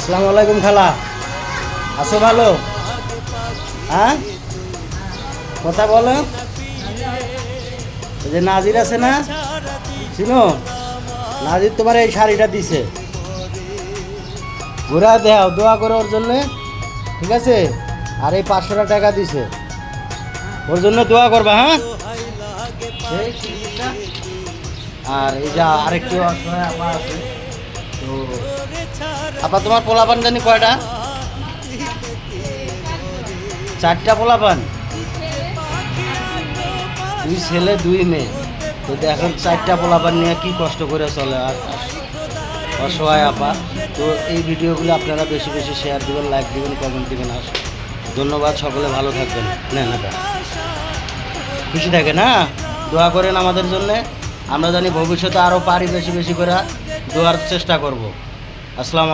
আসসালামু আলাইকুম খালা, আছো ভালো? হ্যাঁ, কথা বলো। ওই যে নাজির আছে না, চিনো? নাজির তোমার এই শাড়িটা দিছে, ঘুরা দেও, দোয়া করো ওর জন্যে, ঠিক আছে? আর এই 500 টাকা দিছে, ওর জন্য দোয়া করবা। হ্যাঁ, এই জিনিসটা। আর এই যে আরেকটু অসহায় আপা আছে, তো আপা তোমার পোলাপান জানি কয়টা? 4টা পোলাপান, 2 ছেলে 2 মেয়ে। তো এখন 4টা পোলাপান নিয়ে কি কষ্ট করে চলে আর অসহায় আপা। তো এই ভিডিওগুলো আপনারা বেশি বেশি শেয়ার দিবেন, লাইক দিবেন, কমেন্ট দিবেন। আর ধন্যবাদ, সকলে ভালো থাকবেন। নেন এটা, খুশি থাকে না, দোয়া করেন আমাদের জন্যে। আমরা জানি ভবিষ্যতে আরও পারি বেশি বেশি করে দোয়ার চেষ্টা করব। আসসালামু আলাইকুম।